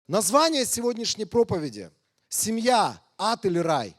Название сегодняшней проповеди – «Семья, ад или рай».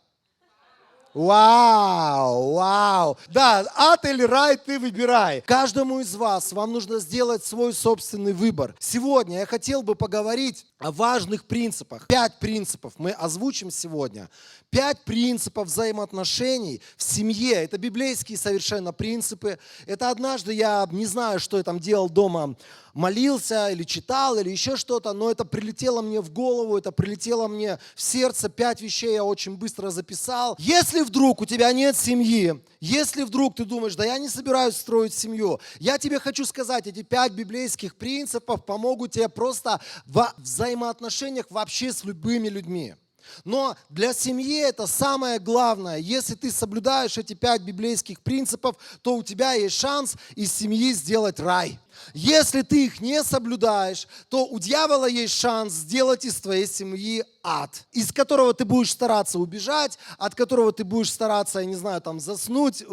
Вау, вау. Да, ад или рай ты выбирай. Каждому из вас вам нужно сделать свой собственный выбор. Сегодня я хотел бы поговорить о важных принципах. 5 принципов мы озвучим сегодня. 5 принципов взаимоотношений в семье. Это библейские совершенно принципы. Это однажды я не знаю, что я там делал дома, молился или читал, или еще что-то, но это прилетело мне в голову, это прилетело мне в сердце. 5 вещей я очень быстро записал. Если вдруг у тебя нет семьи, если вдруг ты думаешь, да я не собираюсь строить семью, я тебе хочу сказать, эти 5 библейских принципов помогут тебе просто в взаимоотношениях вообще с любыми людьми. Но для семьи это самое главное. Если ты соблюдаешь эти 5 библейских принципов, то у тебя есть шанс из семьи сделать рай. Если ты их не соблюдаешь, то у дьявола есть шанс сделать из твоей семьи ад, из которого ты будешь стараться убежать, от которого ты будешь стараться, я не знаю, там заснуть,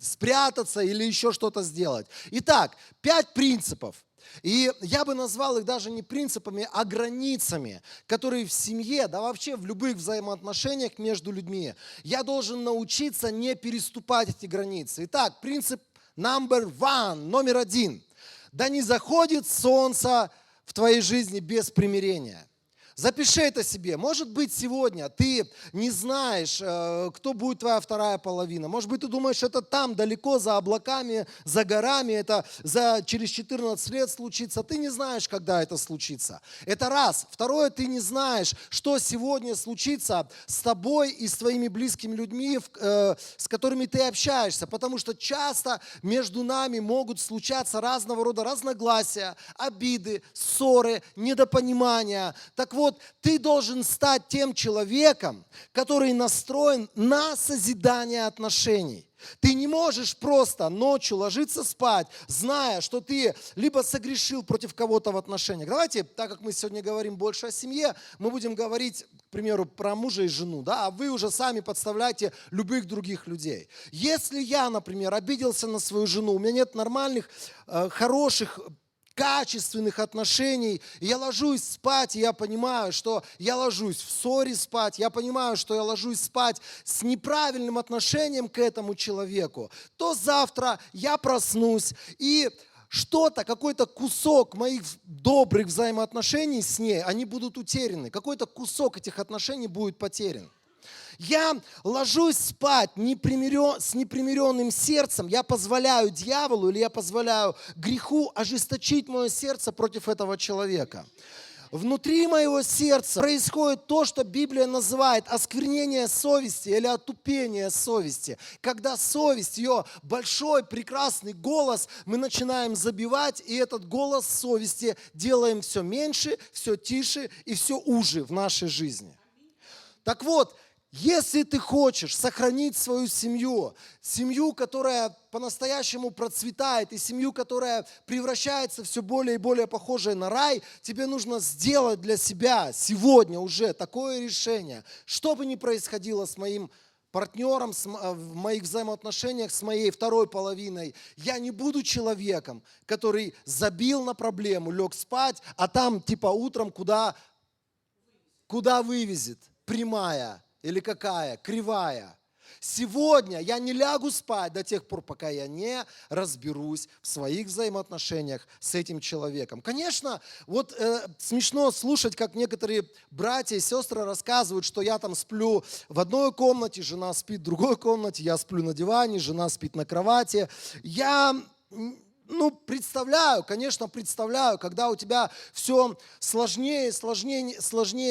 спрятаться или еще что-то сделать. Итак, 5 принципов. И я бы назвал их даже не принципами, а границами, которые в семье, да вообще в любых взаимоотношениях между людьми, я должен научиться не переступать эти границы. Итак, принцип номер 1. Да не заходит солнце в твоей жизни без примирения. Запиши это себе. Может быть, сегодня ты не знаешь, кто будет твоя вторая половина. Может быть, ты думаешь, это там, далеко, за облаками, за горами, это через 14 лет случится. Ты не знаешь, когда это случится. Это раз. Второе, ты не знаешь, что сегодня случится с тобой и с твоими близкими людьми, с которыми ты общаешься. Потому что часто между нами могут случаться разного рода разногласия, обиды, ссоры, недопонимания. Так вот, ты должен стать тем человеком, который настроен на созидание отношений. Ты не можешь просто ночью ложиться спать, зная, что ты либо согрешил против кого-то в отношениях. Давайте, так как мы сегодня говорим больше о семье, мы будем говорить, к примеру, про мужа и жену, да, а вы уже сами подставляете любых других людей. Если я, например, обиделся на свою жену, у меня нет нормальных, хороших, качественных отношений, и я ложусь спать, и я понимаю, что я ложусь в ссоре спать, я понимаю, что я ложусь спать с неправильным отношением к этому человеку, то завтра я проснусь, и что-то, какой-то кусок моих добрых взаимоотношений с ней, они будут утеряны, какой-то кусок этих отношений будет потерян. Я ложусь спать с непримиренным сердцем, я позволяю дьяволу или я позволяю греху ожесточить мое сердце против этого человека. Внутри моего сердца происходит то, что Библия называет осквернение совести или отупение совести. Когда совесть, ее большой прекрасный голос, мы начинаем забивать, и этот голос совести делаем все меньше, все тише и все уже в нашей жизни. Так вот, если ты хочешь сохранить свою семью, которая по-настоящему процветает, и семью, которая превращается все более и более похожей на рай, тебе нужно сделать для себя сегодня уже такое решение. Что бы ни происходило с моим партнером, в моих взаимоотношениях с моей второй половиной, я не буду человеком, который забил на проблему, лег спать, а там типа утром куда вывезет, прямая. Или какая? Кривая. Сегодня я не лягу спать до тех пор, пока я не разберусь в своих взаимоотношениях с этим человеком. Конечно, вот смешно слушать, как некоторые братья и сестры рассказывают, что я там сплю в одной комнате, жена спит в другой комнате, я сплю на диване, жена спит на кровати. Я представляю, когда у тебя все сложнее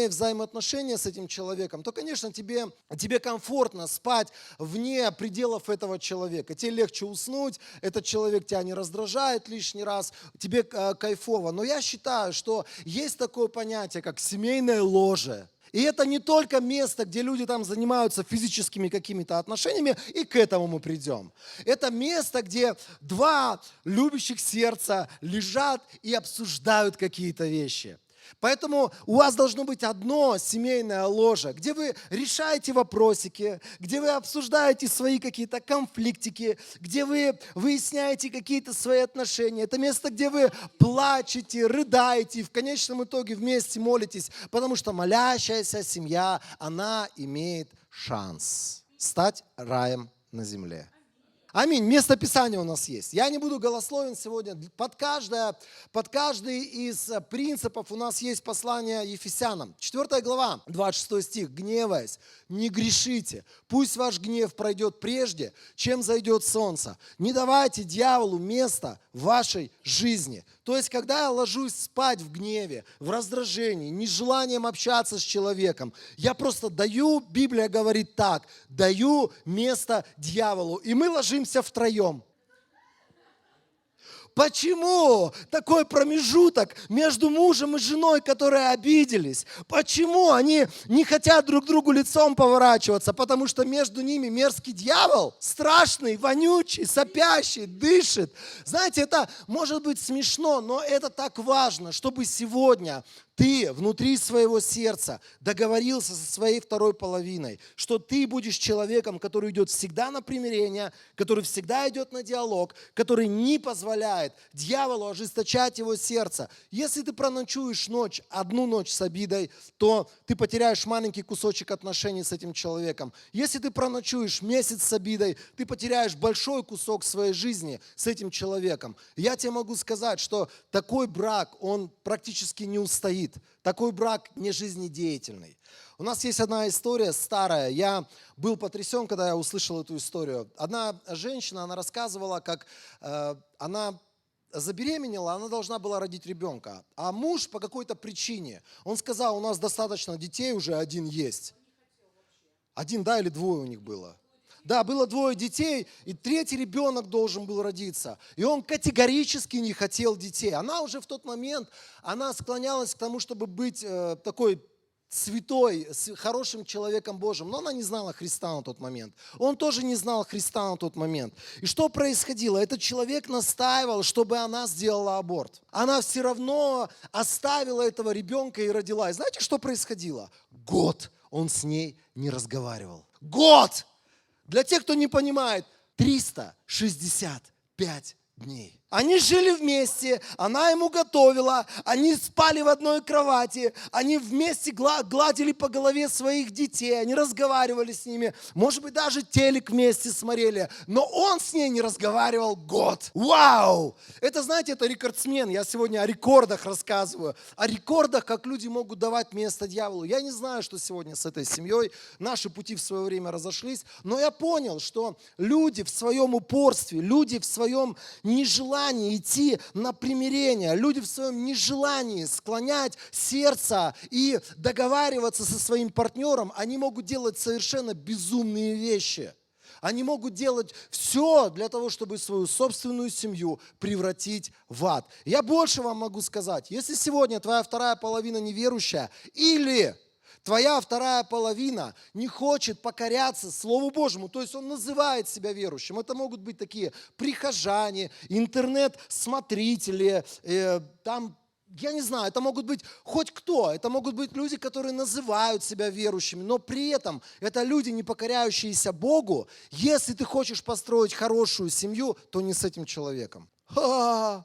взаимоотношения с этим человеком, то, конечно, тебе комфортно спать вне пределов этого человека. Тебе легче уснуть, этот человек тебя не раздражает лишний раз, тебе кайфово. Но я считаю, что есть такое понятие, как семейное ложе. И это не только место, где люди там занимаются физическими какими-то отношениями, и к этому мы придем. Это место, где 2 любящих сердца лежат и обсуждают какие-то вещи. Поэтому у вас должно быть одно семейное ложе, где вы решаете вопросики, где вы обсуждаете свои какие-то конфликтики, где вы выясняете какие-то свои отношения. Это место, где вы плачете, рыдаете и в конечном итоге вместе молитесь, потому что молящаяся семья, она имеет шанс стать раем на земле. Аминь. Место Писания у нас есть. Я не буду голословен сегодня. Под каждый из принципов у нас есть послание Ефесянам. 4 глава, 26 стих. «Гневаясь, не грешите. Пусть ваш гнев пройдет прежде, чем зайдет солнце. Не давайте дьяволу места в вашей жизни». То есть, когда я ложусь спать в гневе, в раздражении, нежеланием общаться с человеком, я просто даю, Библия говорит так, даю место дьяволу. И мы ложимся втроем. Почему такой промежуток между мужем и женой, которые обиделись? Почему они не хотят друг к другу лицом поворачиваться? Потому что между ними мерзкий дьявол, страшный, вонючий, сопящий, дышит. Знаете, это может быть смешно, но это так важно, чтобы сегодня ты внутри своего сердца договорился со своей второй половиной, что ты будешь человеком, который идет всегда на примирение, который всегда идет на диалог, который не позволяет дьяволу ожесточать его сердце. Если ты проночуешь одну ночь с обидой, то ты потеряешь маленький кусочек отношений с этим человеком. Если ты проночуешь месяц с обидой, ты потеряешь большой кусок своей жизни с этим человеком. Я тебе могу сказать, что такой брак, он практически не устоит. Такой брак не жизнедеятельный. У нас есть одна история старая. Я был потрясен, когда я услышал эту историю. Одна женщина, она рассказывала, как она забеременела, она должна была родить ребенка. А муж по какой-то причине, он сказал, у нас достаточно детей, уже один есть. Один, да, или двое у них было. Да, было 2 детей, и 3-й ребенок должен был родиться. И он категорически не хотел детей. Она уже в тот момент, она склонялась к тому, чтобы быть такой святой, хорошим человеком Божьим. Но она не знала Христа на тот момент. Он тоже не знал Христа на тот момент. И что происходило? Этот человек настаивал, чтобы она сделала аборт. Она все равно оставила этого ребенка и родила. И знаете, что происходило? Год он с ней не разговаривал. Год! Для тех, кто не понимает, 365 дней. Они жили вместе, она ему готовила, они спали в одной кровати, они вместе гладили по голове своих детей, они разговаривали с ними, может быть, даже телек вместе смотрели, но он с ней не разговаривал год. Вау! Это, знаете, это рекордсмен. Я сегодня о рекордах рассказываю, о рекордах, как люди могут давать место дьяволу. Я не знаю, что сегодня с этой семьей, наши пути в свое время разошлись, но я понял, что люди в своем упорстве, люди в своем нежелании идти на примирение, люди в своем нежелании склонять сердце и договариваться со своим партнером, они могут делать совершенно безумные вещи. Они могут делать все для того, чтобы свою собственную семью превратить в ад. Я больше вам могу сказать, если сегодня твоя вторая половина неверующая или твоя вторая половина не хочет покоряться Слову Божьему, то есть он называет себя верующим. Это могут быть такие прихожане, интернет-смотрители, там, я не знаю, это могут быть хоть кто, это могут быть люди, которые называют себя верующими, но при этом это люди, не покоряющиеся Богу. Если ты хочешь построить хорошую семью, то не с этим человеком. А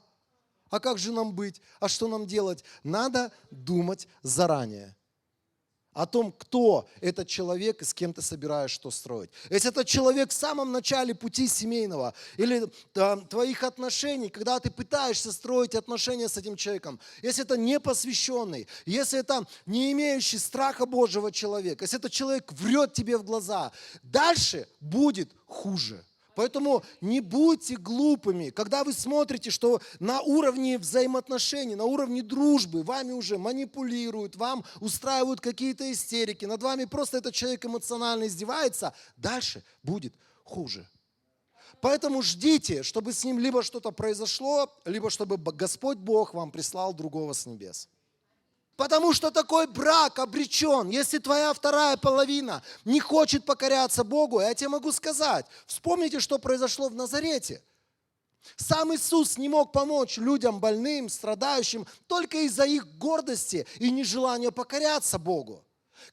как же нам быть? А что нам делать? Надо думать заранее о том, кто этот человек и с кем ты собираешь что строить. Если этот человек в самом начале пути семейного или твоих отношений, когда ты пытаешься строить отношения с этим человеком, если это непосвященный, если это не имеющий страха Божьего человек, если этот человек врет тебе в глаза, дальше будет хуже. Поэтому не будьте глупыми, когда вы смотрите, что на уровне взаимоотношений, на уровне дружбы вами уже манипулируют, вам устраивают какие-то истерики, над вами просто этот человек эмоционально издевается, дальше будет хуже. Поэтому ждите, чтобы с ним либо что-то произошло, либо чтобы Господь Бог вам прислал другого с небес. Потому что такой брак обречен. Если твоя вторая половина не хочет покоряться Богу, я тебе могу сказать, вспомните, что произошло в Назарете. Сам Иисус не мог помочь людям больным, страдающим только из-за их гордости и нежелания покоряться Богу.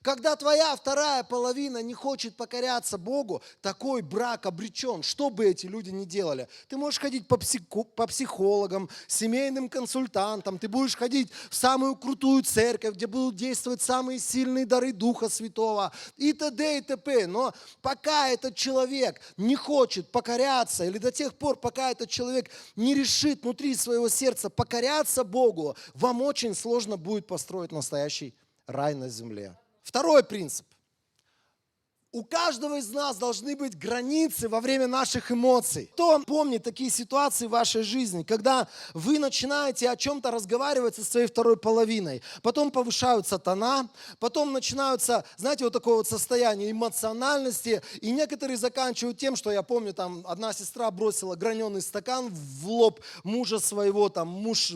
Когда твоя вторая половина не хочет покоряться Богу, такой брак обречен, что бы эти люди ни делали. Ты можешь ходить по психологам, семейным консультантам, ты будешь ходить в самую крутую церковь, где будут действовать самые сильные дары Духа Святого и т.д. и т.п. Но пока этот человек не хочет покоряться, или до тех пор, пока этот человек не решит внутри своего сердца покоряться Богу, вам очень сложно будет построить настоящий рай на земле. Второй принцип. У каждого из нас должны быть границы во время наших эмоций. Кто помнит такие ситуации в вашей жизни, когда вы начинаете о чем-то разговаривать со своей второй половиной, потом повышаются тона, потом начинаются, знаете, вот такое вот состояние эмоциональности, и некоторые заканчивают тем, что я помню, там одна сестра бросила граненый стакан в лоб мужа своего, там муж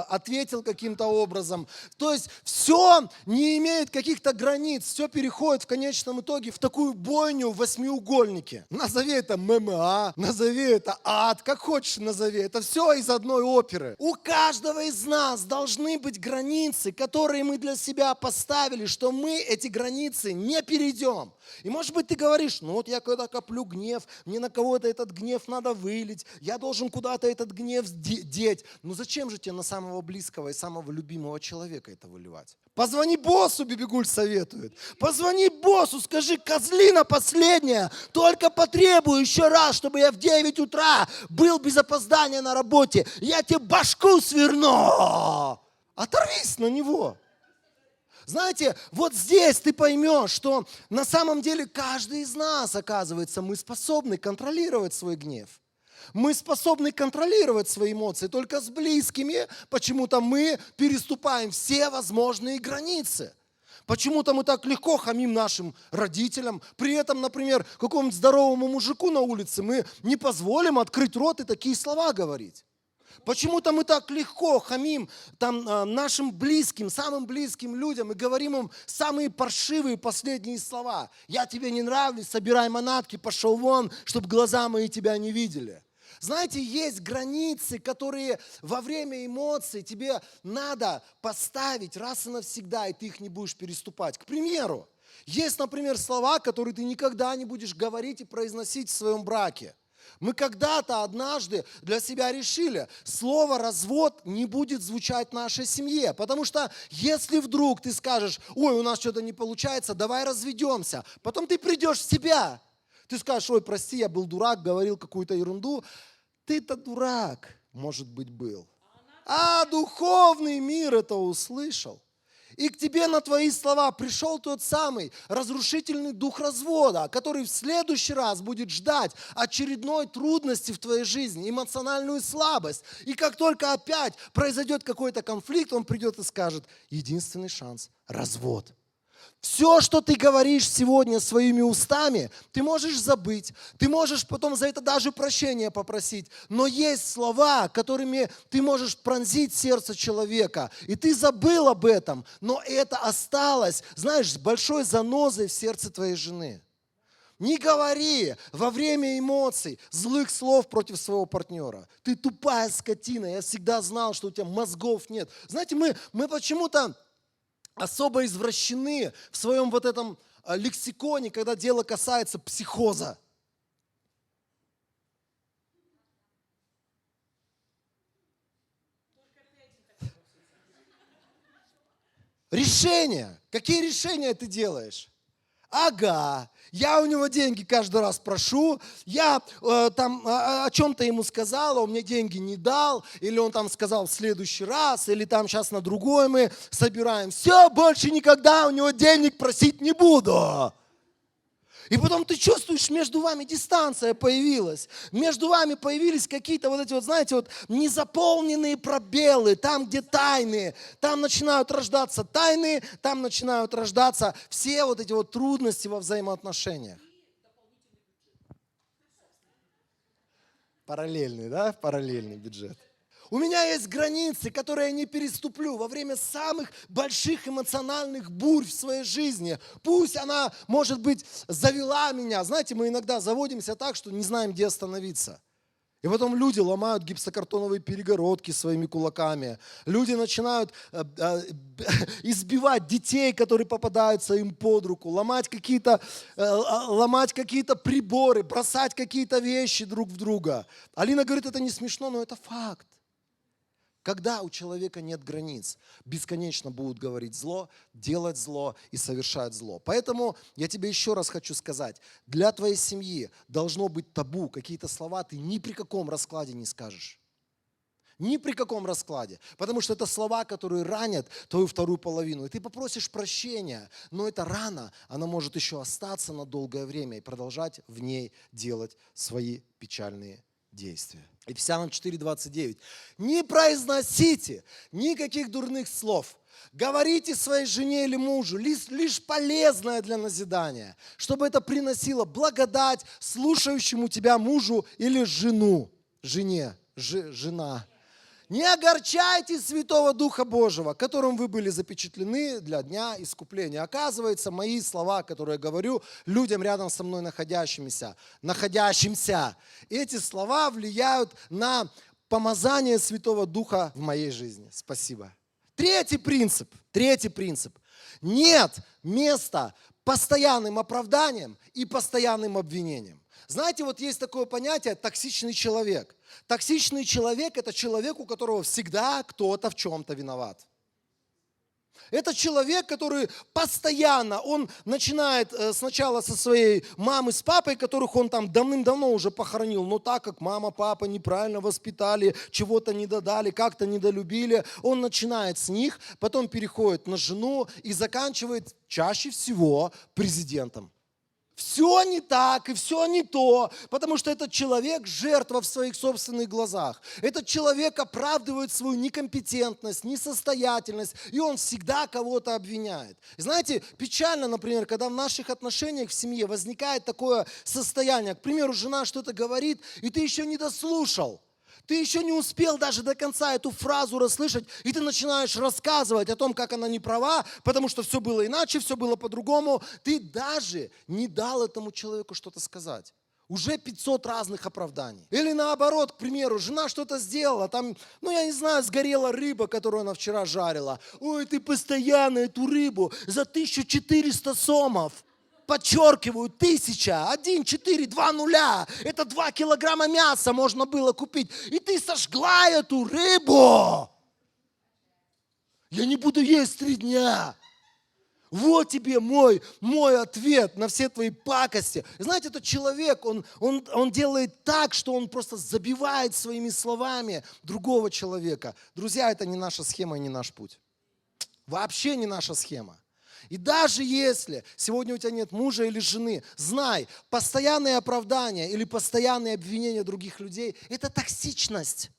ответил каким-то образом. То есть все не имеет каких-то границ, все переходит в конечном итоге в такую бойню в восьмиугольнике. Назови это ММА, назови это ад, как хочешь назови. Это все из одной оперы. У каждого из нас должны быть границы, которые мы для себя поставили, что мы эти границы не перейдем. И может быть ты говоришь, ну вот я когда коплю гнев, мне на кого-то этот гнев надо вылить, я должен куда-то этот гнев деть. Ну зачем же тебе на самого близкого и самого любимого человека это выливать? Позвони боссу, Бибигуль советует. Позвони боссу, скажи, козлина последняя, только потребую еще раз, чтобы я в 9 утра был без опоздания на работе. Я тебе башку сверну. Оторвись на него. Знаете, вот здесь ты поймешь, что на самом деле каждый из нас, оказывается, мы способны контролировать свой гнев. Мы способны контролировать свои эмоции, только с близкими почему-то мы переступаем все возможные границы. Почему-то мы так легко хамим нашим родителям. При этом, например, какому-нибудь здоровому мужику на улице мы не позволим открыть рот и такие слова говорить. Почему-то мы так легко хамим там, нашим близким, самым близким людям и говорим им самые паршивые последние слова. Я тебе не нравлюсь, собирай манатки, пошел вон, чтобы глаза мои тебя не видели. Знаете, есть границы, которые во время эмоций тебе надо поставить раз и навсегда, и ты их не будешь переступать. К примеру, есть, например, слова, которые ты никогда не будешь говорить и произносить в своем браке. Мы когда-то однажды для себя решили, слово «развод» не будет звучать в нашей семье. Потому что если вдруг ты скажешь, ой, у нас что-то не получается, давай разведемся. Потом ты придешь в себя. Ты скажешь, ой, прости, я был дурак, говорил какую-то ерунду. Ты-то дурак, может быть, был. А духовный мир это услышал. И к тебе на твои слова пришел тот самый разрушительный дух развода, который в следующий раз будет ждать очередной трудности в твоей жизни, эмоциональную слабость. И как только опять произойдет какой-то конфликт, он придет и скажет, единственный шанс – развод. Все, что ты говоришь сегодня своими устами, ты можешь забыть, ты можешь потом за это даже прощения попросить. Но есть слова, которыми ты можешь пронзить сердце человека. И ты забыл об этом, но это осталось, знаешь, с большой занозой в сердце твоей жены. Не говори во время эмоций злых слов против своего партнера. Ты тупая скотина, я всегда знал, что у тебя мозгов нет. Знаете, мы почему-то особо извращены в своем вот этом лексиконе, когда дело касается психоза. Решения. Какие решения ты делаешь? Ага, я у него деньги каждый раз прошу, я там о чем-то ему сказал, а он мне деньги не дал, или он там сказал в следующий раз, или там сейчас на другой мы собираем. Все, больше никогда у него денег просить не буду. И потом ты чувствуешь, между вами дистанция появилась. Между вами появились какие-то вот эти вот, знаете, вот незаполненные пробелы, там, где тайны. Там начинают рождаться тайны, там начинают рождаться все вот эти вот трудности во взаимоотношениях. Параллельный, да? Параллельный бюджет. У меня есть границы, которые я не переступлю во время самых больших эмоциональных бурь в своей жизни. Пусть она, может быть, завела меня. Знаете, мы иногда заводимся так, что не знаем, где остановиться. И потом люди ломают гипсокартоновые перегородки своими кулаками. Люди начинают избивать детей, которые попадаются им под руку, ломать какие-то приборы, бросать какие-то вещи друг в друга. Алина говорит, это не смешно, но это факт. Когда у человека нет границ, бесконечно будут говорить зло, делать зло и совершать зло. Поэтому я тебе еще раз хочу сказать, для твоей семьи должно быть табу, какие-то слова ты ни при каком раскладе не скажешь. Ни при каком раскладе. Потому что это слова, которые ранят твою вторую половину. И ты попросишь прощения, но эта рана, она может еще остаться на долгое время и продолжать в ней делать свои печальные действия. Ефесянам 4:29. Не произносите никаких дурных слов. Говорите своей жене или мужу лишь полезное для назидания, чтобы это приносило благодать слушающему тебя мужу или жене. Не огорчайте Святого Духа Божьего, которым вы были запечатлены для дня искупления. Оказывается, мои слова, которые я говорю людям рядом со мной находящимся, эти слова влияют на помазание Святого Духа в моей жизни. Спасибо. Третий принцип. Нет места постоянным оправданиям и постоянным обвинениям. Знаете, вот есть такое понятие «токсичный человек». Токсичный человек – это человек, у которого всегда кто-то в чем-то виноват. Это человек, который постоянно, он начинает сначала со своей мамы с папой, которых он там давным-давно уже похоронил, но так как мама, папа неправильно воспитали, чего-то не додали, как-то недолюбили, он начинает с них, потом переходит на жену и заканчивает чаще всего президентом. Все не так и все не то, потому что этот человек жертва в своих собственных глазах. Этот человек оправдывает свою некомпетентность, несостоятельность, и он всегда кого-то обвиняет. И знаете, печально, например, когда в наших отношениях в семье возникает такое состояние, к примеру, жена что-то говорит, и ты еще не дослушал. Ты еще не успел даже до конца эту фразу расслышать, и ты начинаешь рассказывать о том, как она не права, потому что все было иначе, все было по-другому. Ты даже не дал этому человеку что-то сказать. Уже 500 разных оправданий. Или наоборот, к примеру, жена что-то сделала, там, я не знаю, сгорела рыба, которую она вчера жарила. Ой, ты постоянно эту рыбу за 1400 сомов. Подчеркиваю, 1000, 1, 4, 2 нуля. Это 2 килограмма мяса можно было купить. И ты сожгла эту рыбу. Я не буду есть 3 дня. Вот тебе мой ответ на все твои пакости. Знаете, этот человек, он делает так, что он просто забивает своими словами другого человека. Друзья, это не наша схема и не наш путь. Вообще не наша схема. И даже если сегодня у тебя нет мужа или жены, знай, постоянные оправдания или постоянные обвинения других людей – это токсичность.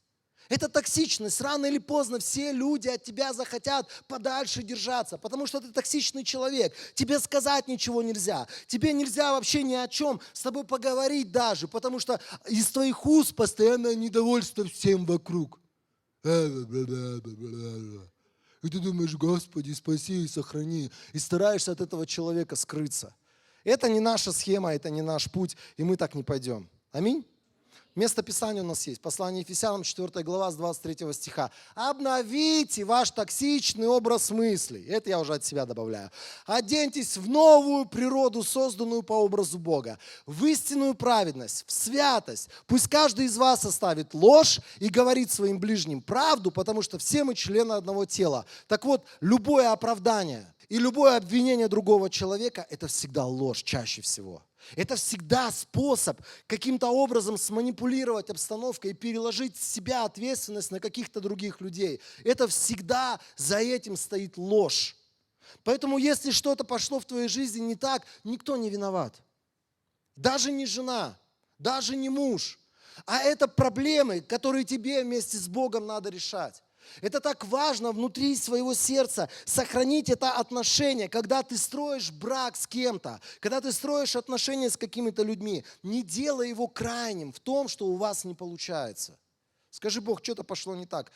Это токсичность. Рано или поздно все люди от тебя захотят подальше держаться, потому что ты токсичный человек. Тебе сказать ничего нельзя. Тебе нельзя вообще ни о чем с тобой поговорить даже, потому что из твоих уст постоянное недовольство всем вокруг. И ты думаешь, Господи, спаси и сохрани. И стараешься от этого человека скрыться. Это не наша схема, это не наш путь, и мы так не пойдем. Аминь. Место Писания у нас есть. Послание Ефесянам, 4 глава, с 23 стиха. Обновите ваш токсичный образ мыслей. Это я уже от себя добавляю. Оденьтесь в новую природу, созданную по образу Бога. В истинную праведность, в святость. Пусть каждый из вас оставит ложь и говорит своим ближним правду, потому что все мы члены одного тела. Так вот, любое оправдание и любое обвинение другого человека – это всегда ложь, чаще всего. Это всегда способ каким-то образом сманипулировать обстановкой и переложить с себя ответственность на каких-то других людей. Это всегда за этим стоит ложь. Поэтому если что-то пошло в твоей жизни не так, никто не виноват. Даже не жена, даже не муж. А это проблемы, которые тебе вместе с Богом надо решать. Это так важно внутри своего сердца сохранить это отношение, когда ты строишь брак с кем-то, когда ты строишь отношения с какими-то людьми, не делай его крайним в том, что у вас не получается. Скажи, Бог, что-то пошло не так.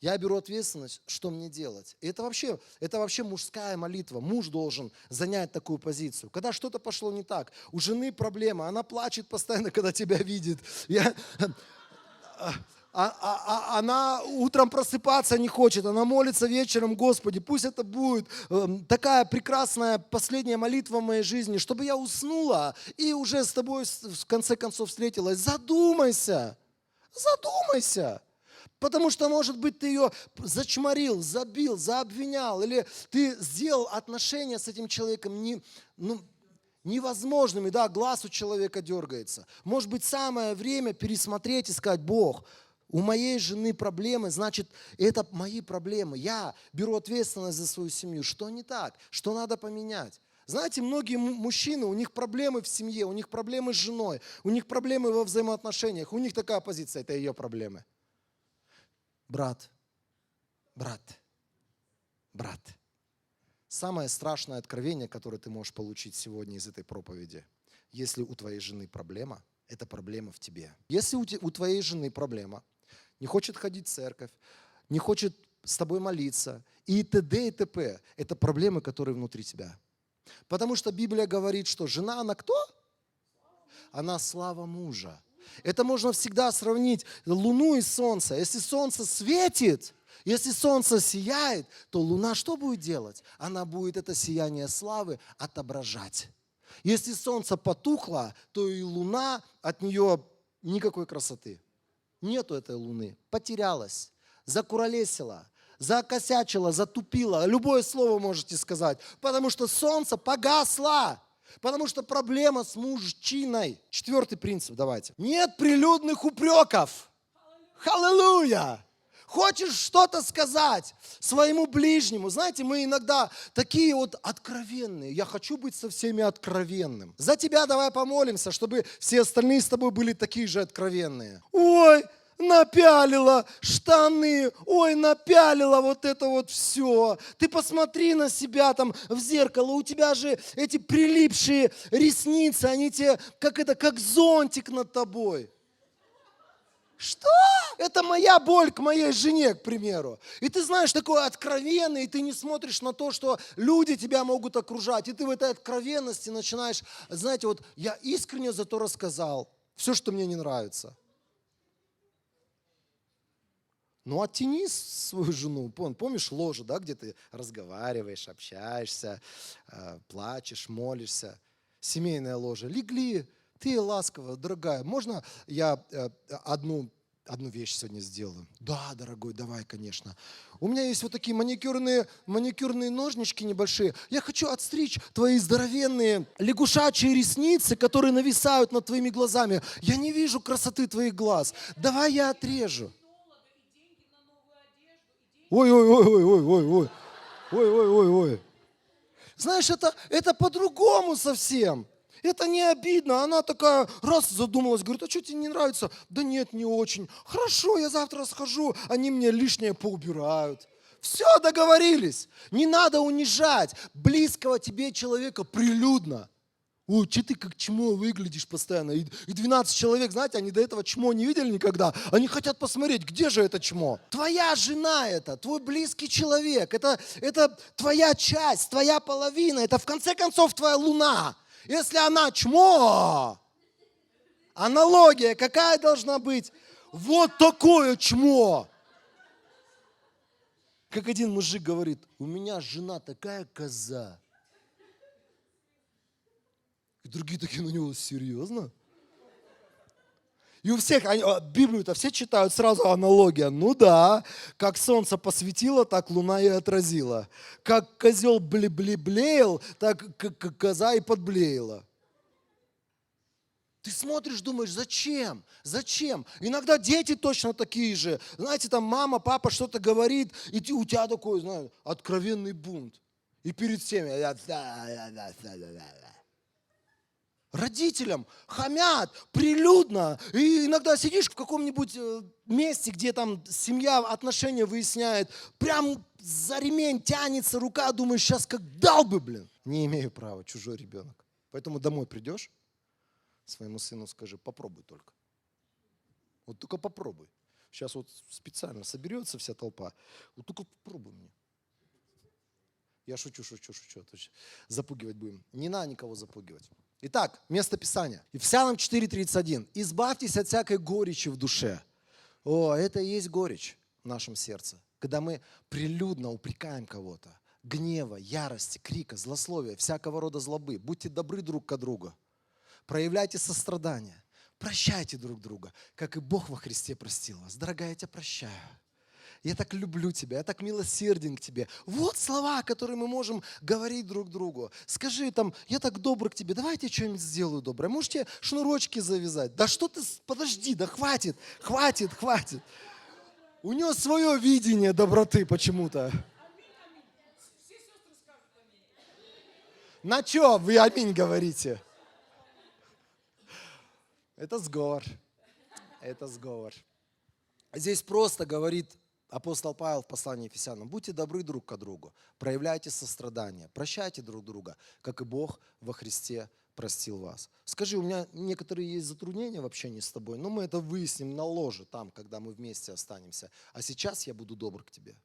Я беру ответственность, что мне делать. И это вообще мужская молитва. Муж должен занять такую позицию. Когда что-то пошло не так, у жены проблема, она плачет постоянно, когда тебя видит. Она утром просыпаться не хочет, она молится вечером: Господи, пусть это будет такая прекрасная последняя молитва в моей жизни, чтобы я уснула и уже с тобой в конце концов встретилась. Задумайся, задумайся. Потому что, может быть, ты ее зачморил, забил, заобвинял, или ты сделал отношения с этим человеком невозможными, да, глаз у человека дергается. Может быть, самое время пересмотреть и сказать: Бог, у моей жены проблемы, значит, это мои проблемы. Я беру ответственность за свою семью. Что не так? Что надо поменять? Знаете, многие мужчины, у них проблемы в семье, у них проблемы с женой, у них проблемы во взаимоотношениях. У них такая позиция: это ее проблемы. Брат, самое страшное откровение, которое ты можешь получить сегодня из этой проповеди: если у твоей жены проблема, это проблема в тебе. Если у твоей жены проблема, не хочет ходить в церковь, не хочет с тобой молиться, и т.д. и т.п., это проблемы, которые внутри тебя. Потому что Библия говорит, что жена, она кто? Она слава мужа. Это можно всегда сравнить луну и солнце. Если солнце светит, если солнце сияет, то луна что будет делать? Она будет это сияние славы отображать. Если солнце потухло, то и луна, от нее никакой красоты. Нету этой луны. Потерялась, закуролесила, закосячила, затупила. Любое слово можете сказать. Потому что солнце погасло. Потому что проблема с мужчиной. 4-й принцип, давайте. Нет прилюдных упреков. Аллилуйя! Хочешь что-то сказать своему ближнему? Знаете, мы иногда такие вот откровенные. Я хочу быть со всеми откровенным. За тебя давай помолимся, чтобы все остальные с тобой были такие же откровенные. Ой, напялила штаны, ой, напялила вот это вот все. Ты посмотри на себя там в зеркало, у тебя же эти прилипшие ресницы, они тебе как зонтик над тобой. Что? Это моя боль к моей жене, к примеру. И ты знаешь, такой откровенный, и ты не смотришь на то, что люди тебя могут окружать. И ты в этой откровенности начинаешь, знаете, вот я искренне зато рассказал все, что мне не нравится. Ну, оттяни свою жену. Помнишь ложу, да, где ты разговариваешь, общаешься, плачешь, молишься. Семейная ложа. Легли. Ты ласково, дорогая, можно я одну вещь сегодня сделаю? Да, дорогой, давай, конечно. У меня есть вот такие маникюрные ножнички небольшие. Я хочу отстричь твои здоровенные лягушачьи ресницы, которые нависают над твоими глазами. Я не вижу красоты твоих глаз. Давай я отрежу. Ой. Ой. Знаешь, это по-другому совсем. Это не обидно. Она такая раз задумалась, говорит: а что тебе не нравится? Да нет, не очень. Хорошо, я завтра схожу, они мне лишнее поубирают. Все, договорились. Не надо унижать близкого тебе человека прилюдно. Ой, что ты как чмо выглядишь постоянно. И 12 человек, знаете, они до этого чмо не видели никогда. Они хотят посмотреть, где же это чмо. Твоя жена это, твой близкий человек. Это твоя часть, твоя половина. Это в конце концов твоя луна. Если она чмо, аналогия какая должна быть? Вот такое чмо. Как один мужик говорит: у меня жена такая коза. И другие такие на него: серьезно? И у всех, Библию-то все читают, сразу аналогия. Ну да, как солнце посветило, так луна и отразила. Как козел блеял, так коза и подблеяла. Ты смотришь, думаешь: зачем? Зачем? Иногда дети точно такие же. Знаете, там мама, папа что-то говорит, и у тебя такой, знаешь, откровенный бунт. И перед всеми: родителям хамят прилюдно. И иногда сидишь в каком-нибудь месте, где там семья отношения выясняет, прям за ремень тянется рука, думаешь: сейчас как дал бы, блин. Не имею права, чужой ребенок. Поэтому домой придешь, своему сыну скажи: попробуй только. Вот только попробуй. Сейчас вот специально соберется вся толпа. Вот только попробуй мне. Я шучу. Запугивать будем. Не надо никого запугивать. Итак, место Писания. Ефесянам 4:31. «Избавьтесь от всякой горечи в душе». О, это и есть горечь в нашем сердце, когда мы прилюдно упрекаем кого-то. Гнева, ярости, крика, злословия, всякого рода злобы. Будьте добры друг к другу. Проявляйте сострадание. Прощайте друг друга, как и Бог во Христе простил вас. Дорогая, я тебя прощаю. Я так люблю тебя, я так милосерден к тебе. Вот слова, которые мы можем говорить друг другу. Скажи там, я так добр к тебе, давай я тебе что-нибудь сделаю доброе. Можете шнурочки завязать? Да что ты, подожди, да хватит, хватит, хватит. У него свое видение доброты почему-то. На что вы аминь говорите? Это сговор. Это сговор. Здесь просто говорит апостол Павел в послании Ефесянам: будьте добры друг к другу, проявляйте сострадание, прощайте друг друга, как и Бог во Христе простил вас. Скажи, у меня некоторые есть затруднения в общении с тобой, но мы это выясним на ложе там, когда мы вместе останемся. А сейчас я буду добр к тебе.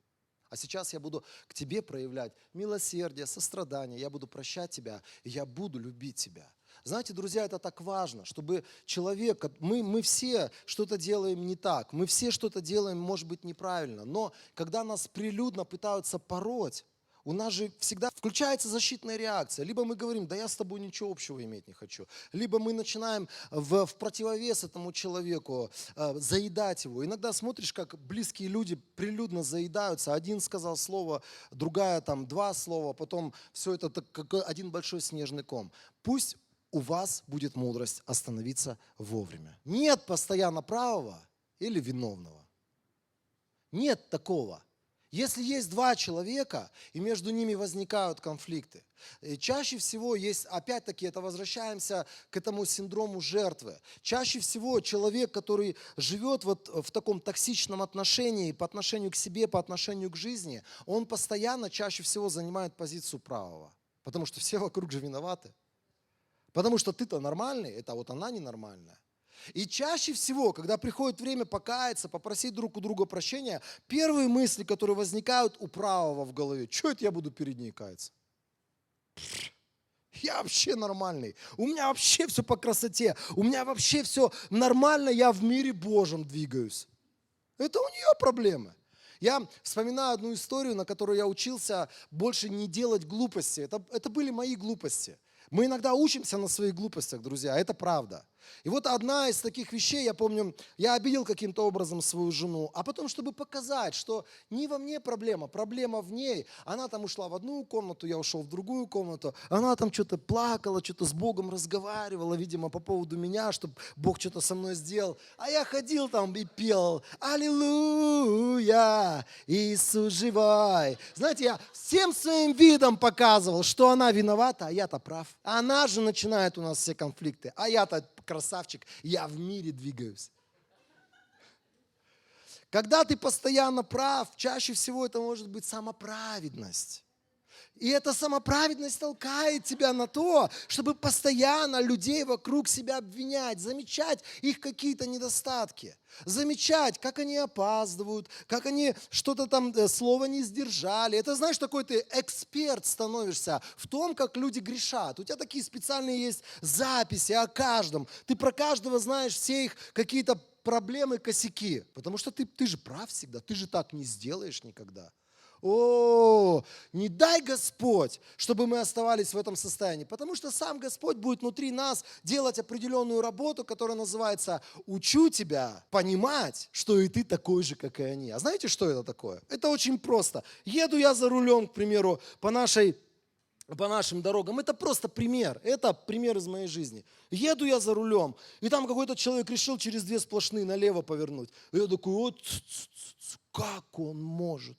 А сейчас я буду к тебе проявлять милосердие, сострадание, я буду прощать тебя, и я буду любить тебя. Знаете, друзья, это так важно, чтобы человек, мы все что-то делаем не так, мы все что-то делаем, может быть, неправильно, но когда нас прилюдно пытаются пороть, у нас же всегда включается защитная реакция. Либо мы говорим, да я с тобой ничего общего иметь не хочу. Либо мы начинаем в противовес этому человеку заедать его. Иногда смотришь, как близкие люди прилюдно заедаются. Один сказал слово, другая там два слова, потом все это как один большой снежный ком. Пусть у вас будет мудрость остановиться вовремя. Нет постоянно правого или виновного. Нет такого. Если есть два человека, и между ними возникают конфликты, чаще всего есть, опять-таки, это возвращаемся к этому синдрому жертвы. Чаще всего человек, который живет вот в таком токсичном отношении по отношению к себе, по отношению к жизни, он постоянно, чаще всего занимает позицию правого. Потому что все вокруг же виноваты. Потому что ты-то нормальный, это вот она ненормальная. И чаще всего, когда приходит время покаяться, попросить друг у друга прощения, первые мысли, которые возникают у правого в голове: что это я буду перед ней каяться? Я вообще нормальный, у меня вообще все по красоте, у меня вообще все нормально, я в мире Божьем двигаюсь. Это у нее проблемы. Я вспоминаю одну историю, на которую я учился больше не делать глупости. Это были мои глупости. Мы иногда учимся на своих глупостях, друзья, это правда. И вот одна из таких вещей, я помню, я обидел каким-то образом свою жену, а потом, чтобы показать, что не во мне проблема, проблема в ней. Она там ушла в одну комнату, я ушел в другую комнату, она там что-то плакала, что-то с Богом разговаривала, видимо, по поводу меня, чтобы Бог что-то со мной сделал. А я ходил там и пел: «Аллилуйя, Иисус живой». Знаете, я всем своим видом показывал, что она виновата, а я-то прав. Она же начинает у нас все конфликты, а я-то красавчик, я в мире двигаюсь. Когда ты постоянно прав, чаще всего это может быть самоправедность. И эта самоправедность толкает тебя на то, чтобы постоянно людей вокруг себя обвинять, замечать их какие-то недостатки, замечать, как они опаздывают, как они что-то там, слово не сдержали. Это, знаешь, такой ты эксперт становишься в том, как люди грешат. У тебя такие специальные есть записи о каждом. Ты про каждого знаешь все их какие-то проблемы, косяки. Потому что ты же прав всегда, ты же так не сделаешь никогда. О, не дай Господь, чтобы мы оставались в этом состоянии, потому что сам Господь будет внутри нас делать определенную работу, которая называется «Учу тебя понимать, что и ты такой же, как и они». А знаете, что это такое? Это очень просто. Еду я за рулем, к примеру, по нашим дорогам. Это просто пример. Это пример из моей жизни. Еду я за рулем, и там какой-то человек решил через две сплошные налево повернуть. И я такой: вот как он может?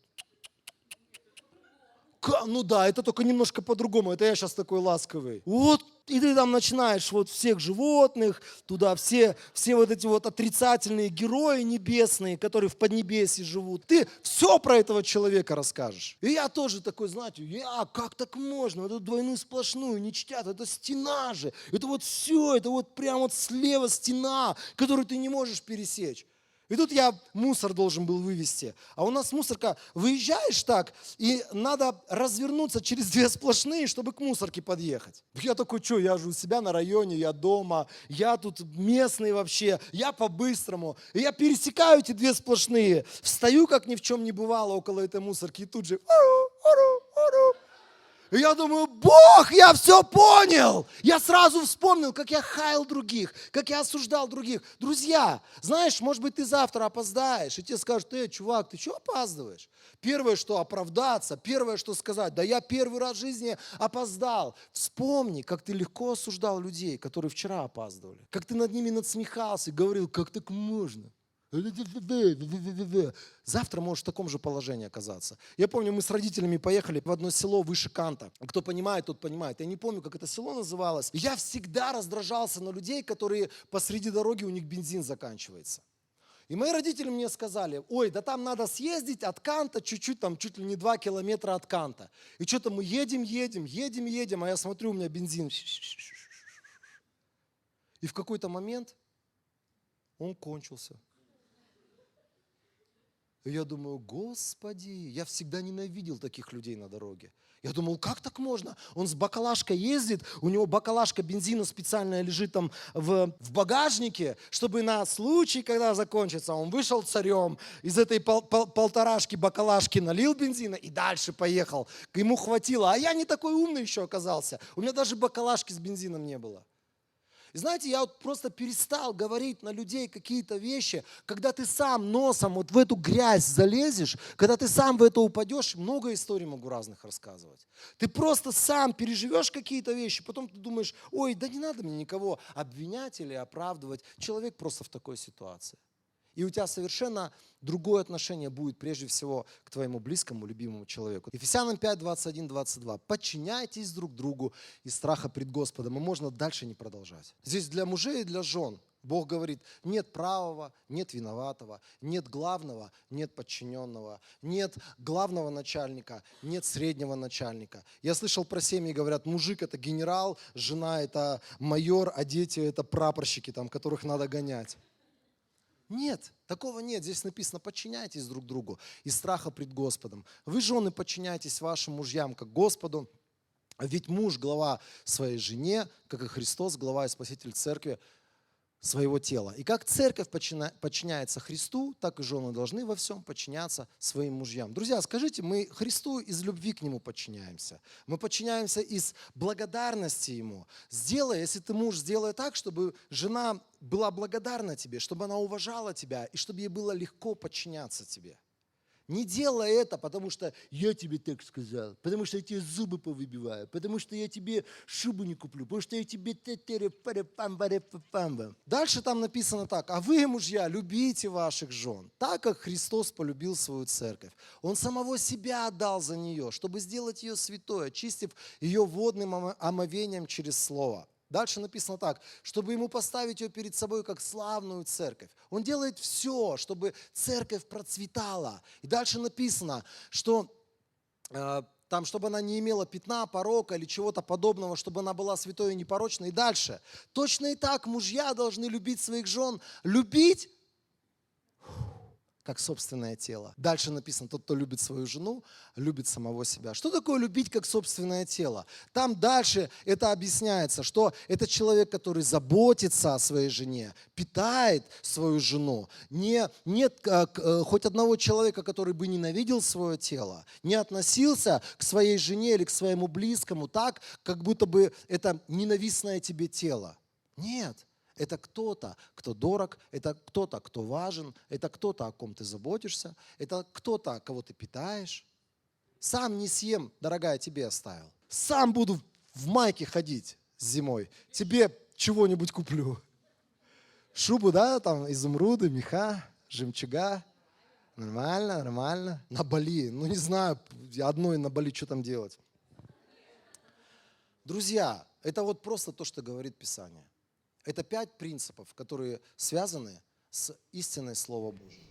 Ну да, это только немножко по-другому, это я сейчас такой ласковый. Вот, и ты там начинаешь вот всех животных, туда все вот эти вот отрицательные герои небесные, которые в Поднебесье живут. Ты все про этого человека расскажешь. И я тоже такой, знаете, как так можно? Эту двойную сплошную не чтят, это стена же. Это вот все, это вот прям вот слева стена, которую ты не можешь пересечь. И тут я мусор должен был вывести. А у нас мусорка, выезжаешь так, и надо развернуться через две сплошные, чтобы к мусорке подъехать. Я такой, что, я же у себя на районе, я дома, я тут местный вообще, я по-быстрому. И я пересекаю эти две сплошные, встаю, как ни в чем не бывало, около этой мусорки, и тут же И я думаю, Бог, я все понял. Я сразу вспомнил, как я хаял других, как я осуждал других. Друзья, знаешь, может быть, ты завтра опоздаешь, и тебе скажут, чувак, ты что опаздываешь? Первое, что оправдаться, первое, что сказать, да я первый раз в жизни опоздал. Вспомни, как ты легко осуждал людей, которые вчера опаздывали. Как ты над ними надсмехался и говорил, как так можно? Завтра можешь в таком же положении оказаться. Я помню, мы с родителями поехали в одно село выше Канта. Кто понимает, тот понимает. Я не помню, как это село называлось. Я всегда раздражался на людей, которые посреди дороги, у них бензин заканчивается. И мои родители мне сказали, ой, да там надо съездить от Канта чуть-чуть, там чуть ли не 2 километра от Канта. И что-то мы едем, а я смотрю, у меня бензин. И в какой-то момент он кончился. И я думаю, Господи, я всегда ненавидел таких людей на дороге. Я думал, как так можно? Он с баклажкой ездит, у него баклажка бензина специальная лежит там в багажнике, чтобы на случай, когда закончится, он вышел царем, из этой полторашки баклажки налил бензина и дальше поехал. Ему хватило, а я не такой умный еще оказался. У меня даже баклажки с бензином не было. И знаете, я вот просто перестал говорить на людей какие-то вещи, когда ты сам носом вот в эту грязь залезешь, когда ты сам в это упадешь, много историй могу разных рассказывать. Ты просто сам переживешь какие-то вещи, потом ты думаешь, ой, да не надо мне никого обвинять или оправдывать, человек просто в такой ситуации. И у тебя совершенно другое отношение будет прежде всего к твоему близкому, любимому человеку. Ефесянам 5, 21, 22. Подчиняйтесь друг другу из страха пред Господом. И можно дальше не продолжать. Здесь для мужей и для жен Бог говорит, нет правого, нет виноватого, нет главного, нет подчиненного, нет главного начальника, нет среднего начальника. Я слышал про семьи, говорят, мужик это генерал, жена это майор, а дети это прапорщики, там, которых надо гонять. Нет, такого нет. Здесь написано, подчиняйтесь друг другу из страха пред Господом. Вы, жены, подчиняйтесь вашим мужьям, как Господу. Ведь муж – глава своей жене, как и Христос, глава и Спаситель церкви своего тела. И как церковь подчиняется Христу, так и жены должны во всем подчиняться своим мужьям. Друзья, скажите, мы Христу из любви к Нему подчиняемся. Мы подчиняемся из благодарности Ему. Если ты муж, сделай так, чтобы жена была благодарна тебе, чтобы она уважала тебя и чтобы ей было легко подчиняться тебе. Не делай это, потому что я тебе так сказал, потому что я тебе зубы повыбиваю, потому что я тебе шубу не куплю, потому что я тебе... Дальше там написано так, а вы, мужья, любите ваших жен, так как Христос полюбил свою церковь. Он самого себя отдал за нее, чтобы сделать ее святой, очистив ее водным омовением через слово. Дальше написано так, чтобы ему поставить ее перед собой как славную церковь. Он делает все, чтобы церковь процветала. И дальше написано, что там, чтобы она не имела пятна, порока или чего-то подобного, чтобы она была святой и непорочной. И дальше. Точно и так мужья должны любить своих жен. Любить как собственное тело. Дальше написано, тот, кто любит свою жену, любит самого себя. Что такое любить как собственное тело? Там дальше это объясняется, что это человек, который заботится о своей жене, питает свою жену. Нет хоть одного человека, который бы ненавидел свое тело, не относился к своей жене или к своему близкому так, как будто бы это ненавистное тебе тело. Нет. Это кто-то, кто дорог, это кто-то, кто важен, это кто-то, о ком ты заботишься, это кто-то, кого ты питаешь. Сам не съем, дорогая, тебе оставил. Сам буду в майке ходить зимой, тебе чего-нибудь куплю. Шубу, да, там изумруды, меха, жемчуга. Нормально, нормально. На Бали, не знаю, одной на Бали, что там делать. Друзья, это вот просто то, что говорит Писание. Это 5 принципов, которые связаны с истинной Слова Божьего.